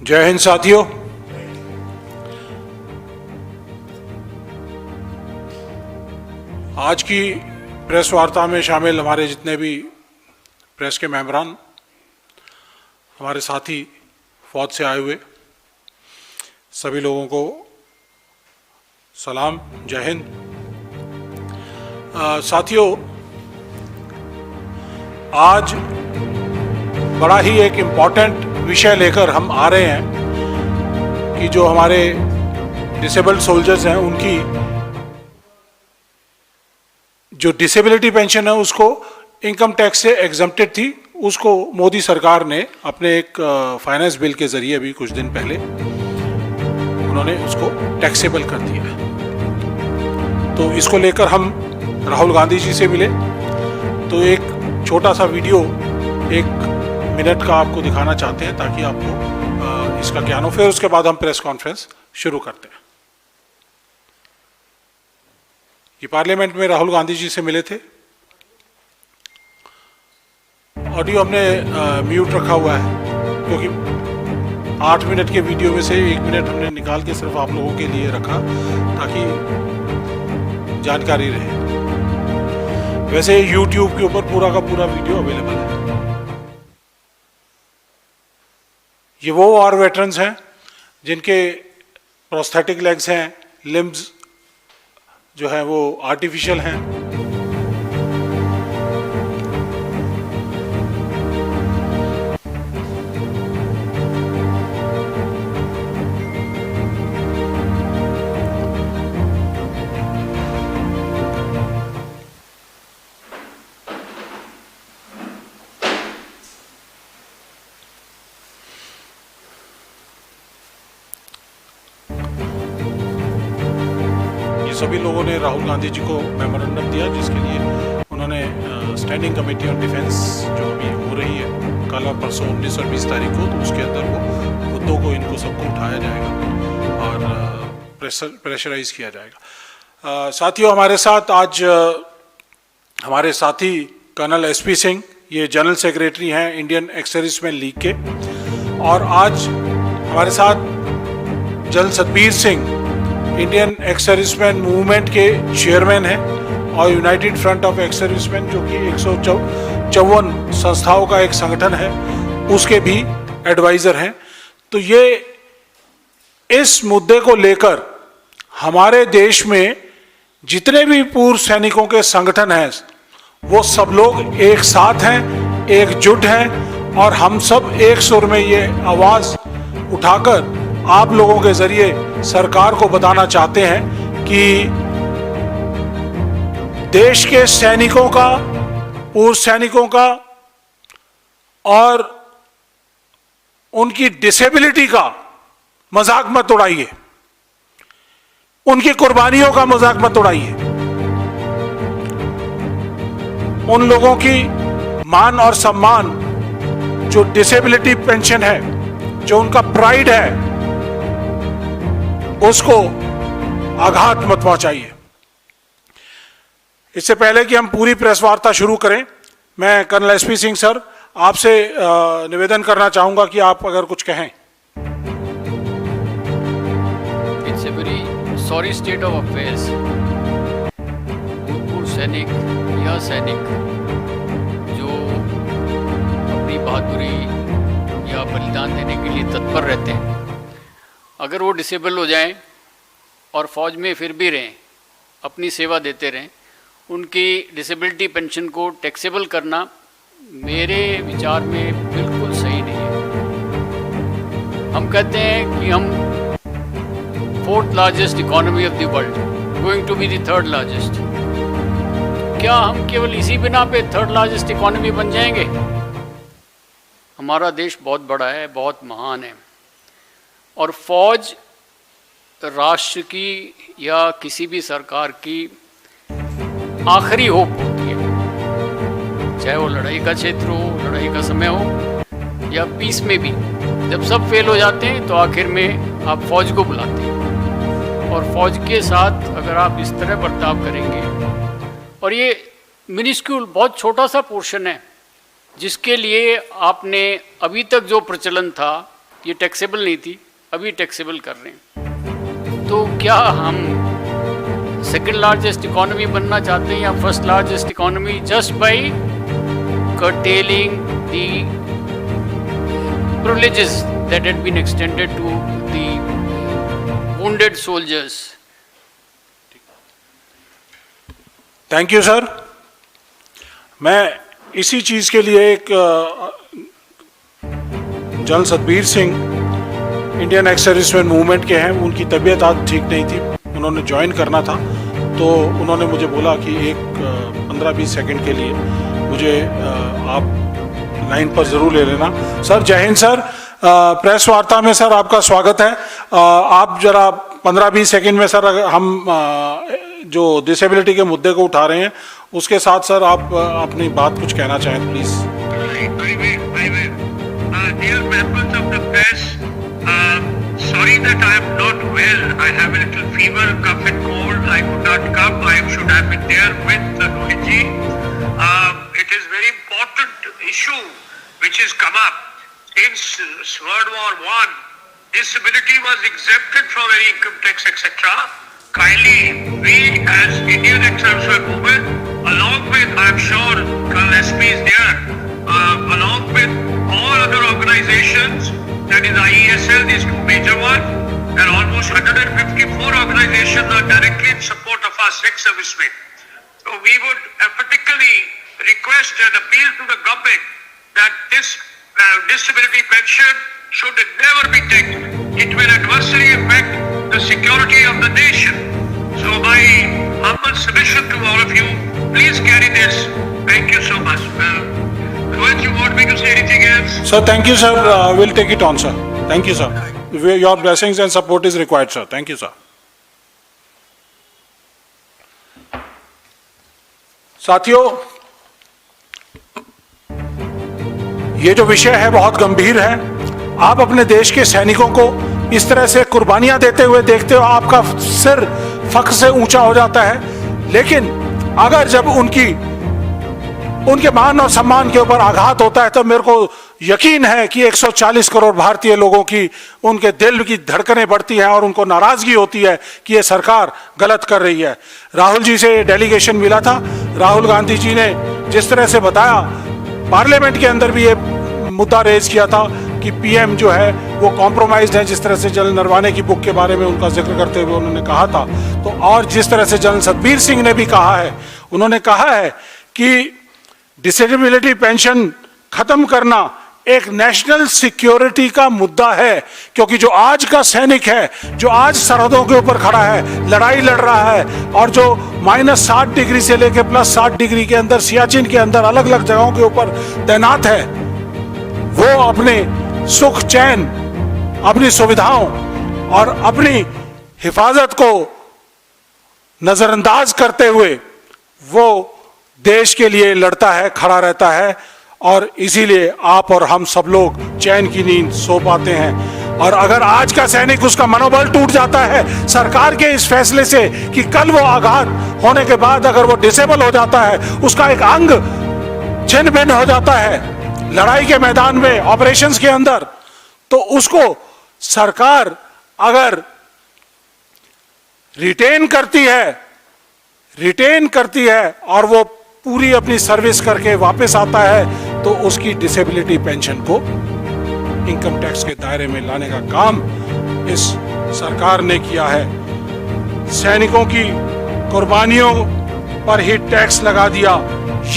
जय हिंद साथियों। आज की प्रेस वार्ता में शामिल हमारे जितने भी प्रेस के मेंबरान, हमारे साथी फौज से आए हुए सभी लोगों को सलाम, जय हिंद। साथियों, आज बड़ा ही एक इम्पॉर्टेंट विषय लेकर हम आ रहे हैं कि जो हमारे डिसेबल्ड सोल्जर्स हैं उनकी जो डिसेबिलिटी पेंशन है उसको इनकम टैक्स से एग्जम्प्टेड थी, उसको मोदी सरकार ने अपने एक फाइनेंस बिल के जरिए अभी कुछ दिन पहले उन्होंने उसको टैक्सेबल कर दिया है। तो इसको लेकर हम राहुल गांधी जी से मिले, तो एक छोटा सा वीडियो 1 मिनट का आपको दिखाना चाहते हैं ताकि आपको इसका ज्ञान हो। फिर उसके बाद हम प्रेस कॉन्फ्रेंस शुरू करते हैं। ये पार्लियामेंट में राहुल गांधी जी से मिले थे। ऑडियो हमने म्यूट रखा हुआ है क्योंकि 8 मिनट के वीडियो में से 1 मिनट हमने निकाल के सिर्फ आप लोगों के लिए रखा ताकि जानकारी रहे। वैसे YouTube के ऊपर पूरा का पूरा वीडियो अवेलेबल है। ये वो वॉर वेटरन्स हैं जिनके प्रोस्थेटिक लेग्स हैं, लिम्ब्स जो है वो आर्टिफिशियल हैं। सभी लोगों ने राहुल गांधी जी को मेमोरेंडम दिया जिसके लिए उन्होंने स्टैंडिंग कमेटी ऑन डिफेंस जो अभी हो रही है कल और परसों 19 और 20 तारीख को, तो उसके अंदर वो मुद्दों को इनको सबको उठाया जाएगा और प्रेशराइज किया जाएगा। साथियों, हमारे साथ आज हमारे साथी कर्नल SP सिंह, ये जनरल सेक्रेटरी हैं इंडियन एक्स सर्विसमैन लीग के, और आज हमारे साथ general Satbir Singh Indian ex serviceman movement के चेयरमैन हैं और United front of ex serviceman जो कि 154 संस्थाओं का एक संगठन है उसके भी एडवाइजर हैं। तो ये इस मुद्दे को लेकर हमारे देश में जितने भी पूर्व सैनिकों के संगठन हैं वो सब लोग एक साथ हैं, एकजुट हैं और हम सब एक सुर में ये आवाज उठाकर आप लोगों के जरिए सरकार को बताना चाहते हैं कि देश के सैनिकों का, पूर्व सैनिकों का और उनकी डिसेबिलिटी का मजाक मत उड़ाइए, उनकी कुर्बानियों का मजाक मत उड़ाइए। उन लोगों की मान और सम्मान, जो डिसेबिलिटी पेंशन है, जो उनका प्राइड है, उसको आघात मत पहुंचाइए। इससे पहले कि हम पूरी प्रेस वार्ता शुरू करें, मैं कर्नल SP सिंह सर आपसे निवेदन करना चाहूंगा कि आप अगर कुछ कहें। It's a very sorry state of affairs. भूतपूर्व सैनिक या सैनिक जो अपनी बहादुरी या बलिदान देने के लिए तत्पर रहते हैं, अगर वो डिसेबल हो जाएं और फौज में फिर भी रहें, अपनी सेवा देते रहें, उनकी डिसेबिलिटी पेंशन को टैक्सेबल करना मेरे विचार में बिल्कुल सही नहीं है। हम कहते हैं कि हम 4th largest economy of the world, going to be the 3rd largest. क्या हम केवल इसी बिना पे 3rd लार्जेस्ट इकोनॉमी बन जाएंगे? हमारा देश बहुत बड़ा है, बहुत महान है, और फौज राष्ट्र की या किसी भी सरकार की आखिरी होप होती है, चाहे वो लड़ाई का क्षेत्र हो, लड़ाई का समय हो या पीस में भी। जब सब फेल हो जाते हैं तो आखिर में आप फौज को बुलाते हैं, और फौज के साथ अगर आप इस तरह बर्ताव करेंगे, और ये मिनिस्क्यूल बहुत छोटा सा पोर्शन है जिसके लिए आपने अभी तक जो प्रचलन था ये टैक्सेबल नहीं थी, अभी टैक्सेबल कर रहे हैं। तो क्या हम सेकंड लार्जेस्ट इकोनॉमी बनना चाहते हैं या first largest economy just by curtailing the privileges that had been extended to the wounded soldiers? Thank you sir. मैं इसी चीज़ के लिए एक general Satbir Singh Indian ex serviceman movement के हैं, उनकी तबीयत आज ठीक नहीं थी, उन्होंने ज्वाइन करना था, तो उन्होंने मुझे बोला कि एक 15-20 सेकंड के लिए मुझे आप लाइन पर ज़रूर ले लेना। सर जय हिंद सर। प्रेस वार्ता में सर आपका स्वागत है। आप जरा 15-20 सेकंड में सर हम जो डिसेबिलिटी के मुद्दे को उठा रहे हैं उसके साथ सर आप अपनी बात कुछ कहना चाहें please. Dear members of the press, sorry that I am not well. I have a little fever, cough and cold. I could not come. I should have been there with Rohit ji. It is very important issue which has come up. Since World War I, disability was exempted from any income tax, etc. Kindly, we as Indian ex-servicemen movement, along with, I am sure Colonel SP is there, along with all other organizations, that is IESL, these two major ones, and almost 154 organizations are directly in support of our ex-servicemen. So we would particularly request and appeal to the government that this disability pension should never be taken. It will adversely affect the security of the nation. So my humble submission to all of you, please carry this. Thank you so much. Rohit, you want me to say anything else? Sir, thank you sir. We'll take it on sir. Thank you sir. Your blessings and support is required sir. Thank you sir. साथियों, ये जो विषय है बहुत गंभीर है। आप अपने देश के सैनिकों को इस तरह से कुर्बानियां देते हुए देखते हो, आपका सिर फख्र से ऊंचा हो जाता है। लेकिन अगर जब उनके मान और सम्मान के ऊपर आघात होता है तो मेरे को यकीन है कि 140 करोड़ भारतीय लोगों की उनके दिल की धड़कनें बढ़ती हैं और उनको नाराजगी होती है कि ये सरकार गलत कर रही है। राहुल जी से डेलीगेशन मिला था, राहुल गांधी जी ने जिस तरह से बताया, पार्लियामेंट के अंदर भी ये मुद्दा रेज किया था कि पीएम जो है वो कॉम्प्रोमाइज्ड है, जिस तरह से जनरल नरवाने की बुक के बारे में उनका जिक्र करते हुए उन्होंने कहा था। तो और जिस तरह से जनरल सतबीर सिंह ने भी कहा है, उन्होंने कहा है कि डिसेबिलिटी पेंशन खत्म करना एक नेशनल सिक्योरिटी का मुद्दा है, क्योंकि जो आज का सैनिक है, जो आज सरहदों के ऊपर खड़ा है, लड़ाई लड़ रहा है और जो -60 डिग्री से लेकर +60 डिग्री के अंदर सियाचिन के अंदर अलग अलग जगहों के ऊपर तैनात है, वो अपने सुख चैन, अपनी सुविधाओं और अपनी हिफाजत को नजरअंदाज करते हुए वो देश के लिए लड़ता है, खड़ा रहता है, और इसीलिए आप और हम सब लोग चैन की नींद सो पाते हैं। और अगर आज का सैनिक, उसका मनोबल टूट जाता है सरकार के इस फैसले से कि कल वो आघात होने के बाद अगर वो डिसेबल हो जाता है, उसका एक अंग छिन्न भिन्न हो जाता है लड़ाई के मैदान में, ऑपरेशंस के अंदर, तो उसको सरकार अगर रिटेन करती है और वो पूरी अपनी सर्विस करके वापस आता है, तो उसकी डिसेबिलिटी पेंशन को इनकम टैक्स के दायरे में लाने का काम इस सरकार ने किया है। सैनिकों की कुर्बानियों पर ही टैक्स लगा दिया,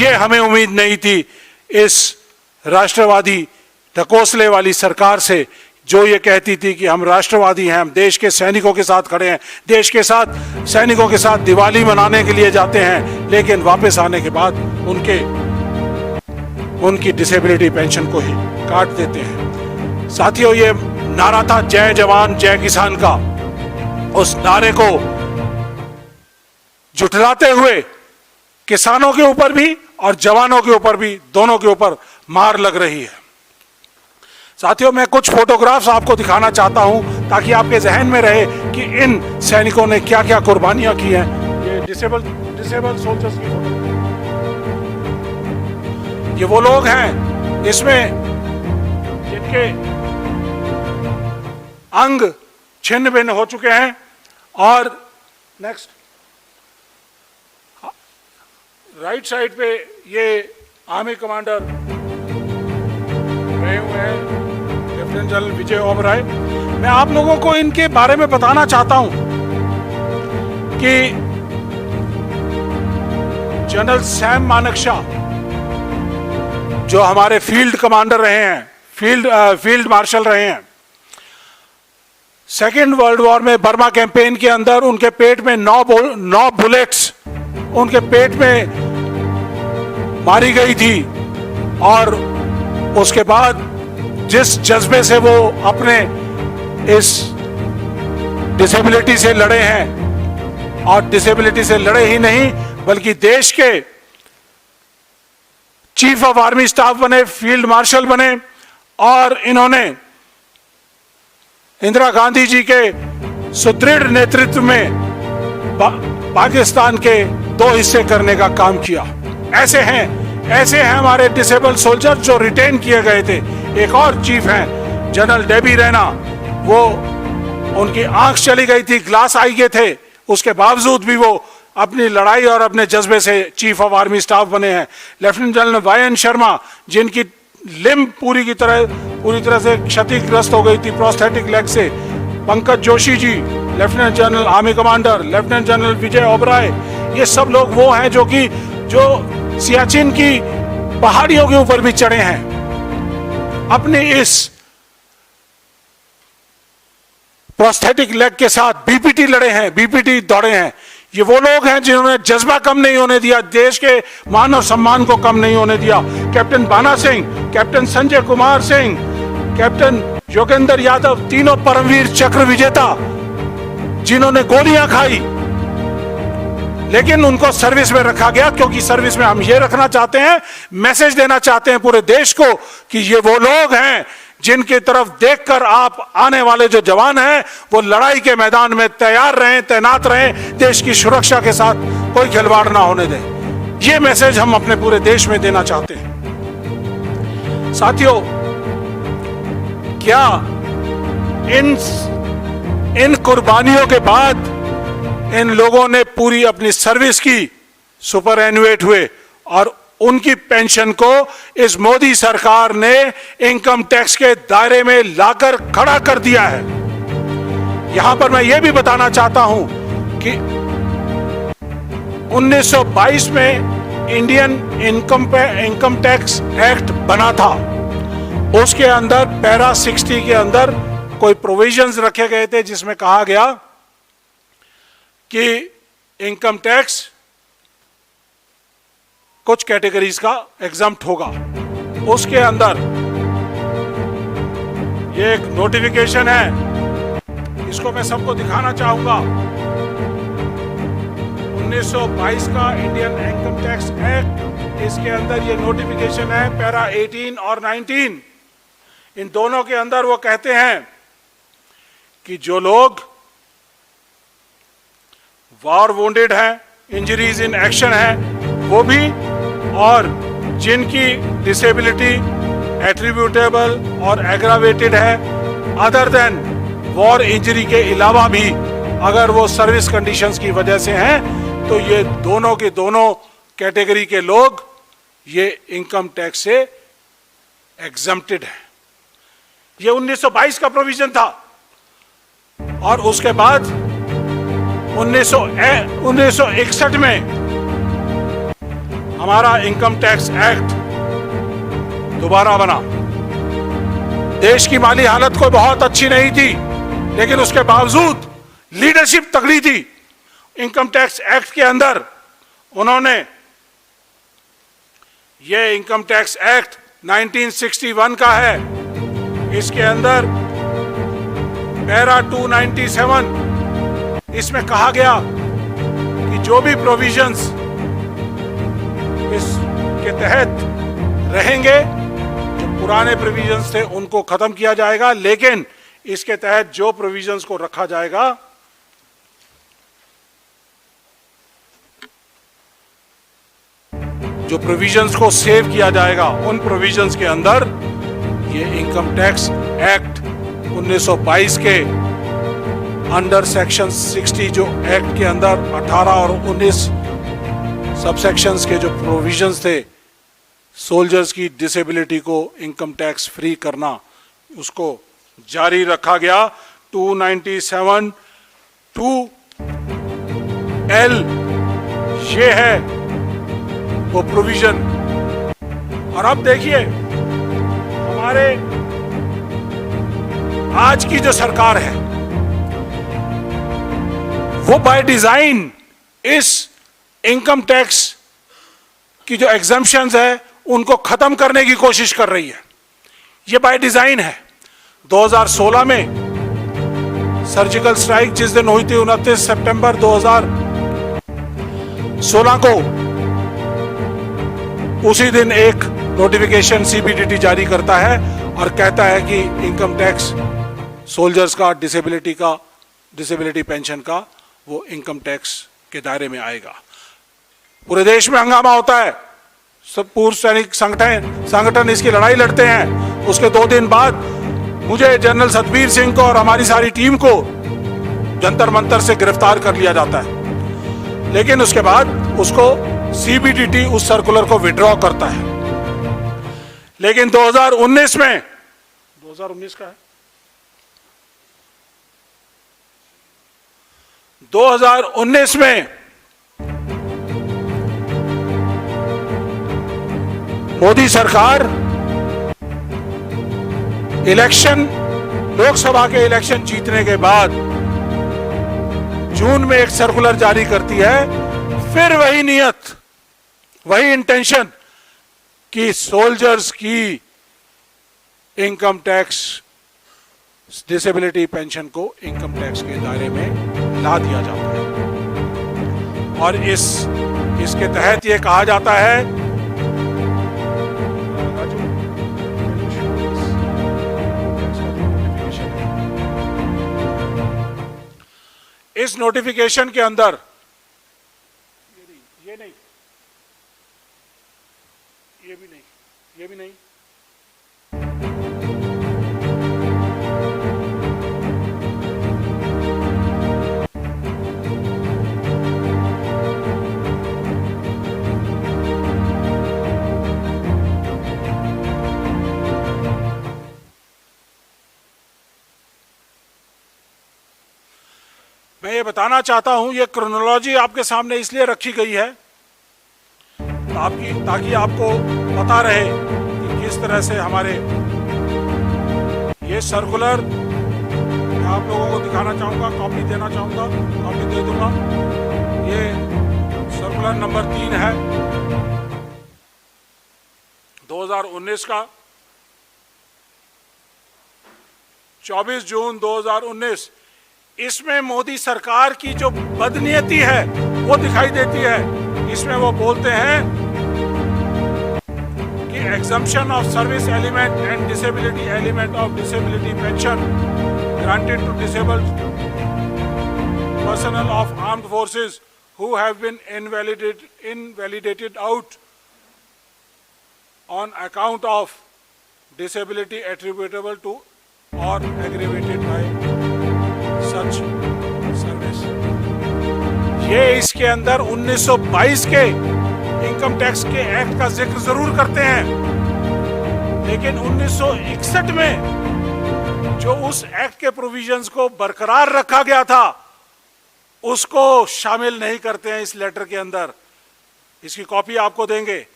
ये हमें उम्मीद नहीं थी इस राष्ट्रवादी ढकोसले वाली सरकार से, जो ये कहती थी कि हम राष्ट्रवादी हैं, हम देश के सैनिकों के साथ खड़े हैं, देश के साथ सैनिकों के साथ दिवाली मनाने के लिए जाते हैं, लेकिन वापस आने के बाद उनकी डिसेबिलिटी पेंशन को ही काट देते हैं। साथियों, ये नारा था जय जवान जय किसान का। उस नारे को जुटलाते हुए किसानों के ऊपर भी और जवानों के ऊपर भी, दोनों के ऊपर मार लग रही है। साथियों, मैं कुछ फोटोग्राफ्स आपको दिखाना चाहता हूं ताकि आपके जहन में रहे कि इन सैनिकों ने क्या क्या कुर्बानियां की हैं। ये डिसेबल सोल्जर्स की फोटो, ये वो लोग हैं इसमें जिनके अंग छिन्न भिन्न हो चुके हैं। और नेक्स्ट राइट साइड पे ये आर्मी कमांडर रहे हुए हैं लेफ्टिनेंट जनरल विजय ओबराय। मैं आप लोगों को इनके बारे में बताना चाहता हूं कि जनरल सैम मानेकशॉ जो हमारे फील्ड कमांडर रहे हैं, फील्ड मार्शल रहे हैं, सेकेंड वर्ल्ड वॉर में बर्मा कैंपेन के अंदर उनके पेट में 9 बुलेट्स उनके पेट में मारी गई थी। और उसके बाद जिस जज्बे से वो अपने इस डिसेबिलिटी से लड़े हैं, और डिसेबिलिटी से लड़े ही नहीं बल्कि देश के चीफ ऑफ आर्मी स्टाफ बने, फील्ड मार्शल बने, और इन्होंने इंदिरा गांधी जी के सुदृढ़ नेतृत्व में पाकिस्तान के 2 हिस्से करने का काम किया। ऐसे हैं हमारे डिसेबल सोल्जर जो रिटेन किए गए थे। एक और चीफ हैं जनरल डेबी रैना, वो उनकी आंख चली गई थी, ग्लास आई गए थे, उसके बावजूद भी वो अपनी लड़ाई और अपने जज्बे से चीफ ऑफ आर्मी स्टाफ बने हैं। लेफ्टिनेंट जनरल वायन शर्मा जिनकी लिम्ब पूरी तरह से क्षतिग्रस्त हो गई थी प्रोस्थेटिक लेग से, Pankaj Joshi ji lieutenant general army commander, lieutenant general Vijay Oberoi, ये सब लोग वो हैं जो सियाचिन की पहाड़ियों के ऊपर भी चढ़े हैं, अपने इस प्रोस्थेटिक लेग के साथ बीपीटी लड़े हैं, बीपीटी दौड़े हैं। ये वो लोग हैं जिन्होंने जज्बा कम नहीं होने दिया, देश के मान और सम्मान को कम नहीं होने दिया। कैप्टन बाना सिंह, कैप्टन संजय कुमार सिंह, कैप्टन योगेंद्र यादव, तीनों परमवीर चक्र विजेता जिन्होंने गोलियां खाई, लेकिन उनको सर्विस में रखा गया, क्योंकि सर्विस में हम ये रखना चाहते हैं, मैसेज देना चाहते हैं पूरे देश को कि ये वो लोग हैं जिनकी तरफ देखकर आप आने वाले जो जवान हैं वो लड़ाई के मैदान में तैयार रहें, तैनात रहें, देश की सुरक्षा के साथ कोई खिलवाड़ ना होने दें। ये मैसेज हम अपने पूरे देश में देना चाहते हैं। साथियों, क्या इन कुर्बानियों के बाद इन लोगों ने पूरी अपनी सर्विस की, सुपर एनुएट हुए, और उनकी पेंशन को इस मोदी सरकार ने इनकम टैक्स के दायरे में लाकर खड़ा कर दिया है। यहां पर मैं यह भी बताना चाहता हूं कि 1922 में इंडियन इनकम टैक्स एक्ट बना था। उसके अंदर पैरा 60 के अंदर कोई प्रोविजंस रखे गए थे जिसमें कहा गया कि इनकम टैक्स कुछ कैटेगरीज का एग्जम्प्ट होगा। उसके अंदर ये एक नोटिफिकेशन है, इसको मैं सबको दिखाना चाहूंगा। 1922 का इंडियन इनकम टैक्स एक्ट, इसके अंदर ये नोटिफिकेशन है, पैरा 18 और 19। इन दोनों के अंदर वो कहते हैं कि जो लोग वॉर वुंडेड हैं, इंजरीज इन एक्शन है, वो भी, और जिनकी डिसेबिलिटी एट्रीब्यूटेबल और एग्रावेटेड है, अदर देन वॉर इंजरी के अलावा भी अगर वो सर्विस कंडीशंस की वजह से हैं, तो ये दोनों के दोनों कैटेगरी के लोग ये इनकम टैक्स से एग्जम्प्टेड है। ये 1922 का प्रोविजन था। और उसके बाद 1961 में हमारा इनकम टैक्स एक्ट दोबारा बना। देश की माली हालत कोई बहुत अच्छी नहीं थी, लेकिन उसके बावजूद लीडरशिप तगड़ी थी। इनकम टैक्स एक्ट के अंदर उन्होंने ये इनकम टैक्स एक्ट 1961 का है, इसके अंदर पैरा 297, इसमें कहा गया कि जो भी प्रोविजंस इसके तहत रहेंगे, जो पुराने प्रोविजंस थे उनको खत्म किया जाएगा, लेकिन इसके तहत जो प्रोविजंस को रखा जाएगा जो प्रोविजंस को सेव किया जाएगा, उन प्रोविजंस के अंदर ये इनकम टैक्स एक्ट 1922 के अंडर सेक्शन 60 जो एक्ट के अंदर 18 और 19 सबसेक्शंस के जो प्रोविजंस थे सोल्जर्स की डिसेबिलिटी को इनकम टैक्स फ्री करना, उसको जारी रखा गया। 297 2L ये है वो प्रोविजन। और अब देखिए हमारे आज की जो सरकार है वो बाय डिजाइन इस इनकम टैक्स की जो एग्जम्पशंस है उनको खत्म करने की कोशिश कर रही है। ये बाय डिजाइन है। 2016 में सर्जिकल स्ट्राइक जिस दिन हुई थी 29 सितंबर 2016 को, उसी दिन एक नोटिफिकेशन सीबीडीटी जारी करता है और कहता है कि इनकम टैक्स सोल्जर्स का डिसेबिलिटी पेंशन का वो इनकम टैक्स के दायरे में आएगा। पूरे देश में हंगामा होता है, सब पूर्व सैनिक संगठन इसकी लड़ाई लड़ते हैं। उसके 2 दिन बाद मुझे जनरल सतबीर सिंह को और हमारी सारी टीम को जंतर मंतर से गिरफ्तार कर लिया जाता है, लेकिन उसके बाद उसको सीबीडीटी उस सर्कुलर को विड्रॉ करता है। लेकिन 2019 में 2019 का है 2019 में मोदी सरकार इलेक्शन, लोकसभा के इलेक्शन जीतने के बाद जून में एक सर्कुलर जारी करती है। फिर वही नियत, वही इंटेंशन कि सोल्जर्स की इनकम टैक्स डिसेबिलिटी पेंशन को इनकम टैक्स के दायरे में ला दिया जाता है। और इसके तहत यह कहा जाता है, इस नोटिफिकेशन के अंदर ये नहीं, ये भी नहीं, ये भी नहीं, मैं ये बताना चाहता हूं, ये क्रोनोलॉजी आपके सामने इसलिए रखी गई है ताकि आपको पता रहे कि किस तरह से हमारे ये सर्कुलर, मैं आप लोगों को दिखाना चाहूंगा, कॉपी देना चाहूंगा, कॉपी दे दूंगा। ये सर्कुलर नंबर 3 है 2019 का, 24 जून 2019। इसमें मोदी सरकार की जो बदनीयती है वो दिखाई देती है। इसमें वो बोलते हैं कि exemption of service element and disability element of disability pension granted to disabled personnel of armed forces who have been invalidated out on account of disability attributable to or aggravated by such service। ये इसके अंदर 1922 के income tax के act का जिक्र जरूर करते हैं, लेकिन 1961 में जो उस एक्ट के प्रोविजंस को बरकरार रखा गया था उसको शामिल नहीं करते हैं इस लेटर के अंदर। इसकी कॉपी आपको देंगे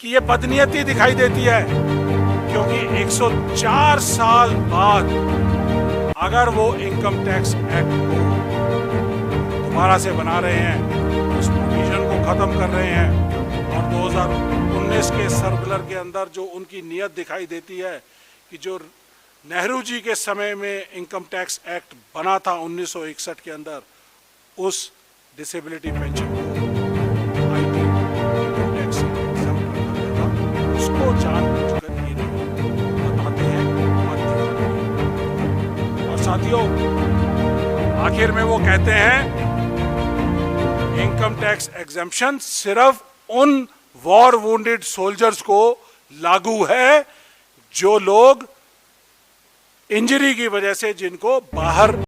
कि ये बदनीयती दिखाई देती है, क्योंकि 104 साल बाद अगर वो इनकम टैक्स एक्ट को दोबारा से बना रहे हैं, उस प्रोविजन को खत्म कर रहे हैं, और 2019 के सर्कुलर के अंदर जो उनकी नीयत दिखाई देती है कि जो नेहरू जी के समय में इनकम टैक्स एक्ट बना था 1961 के अंदर, उस डिसेबिलिटी पेंशन को आईटी इनकम टैक्स से एग्जम्प्ट रखा गया था, उसको जानबूझकर ये नहीं बताते हैं और दिखाते हैं। और साथियों, आखिर में वो कहते हैं इनकम टैक्स एग्जम्पशन सिर्फ उन वॉर वुंडेड सोल्जर्स को लागू है जो लोग इंजरी की वजह से जिनको बाहर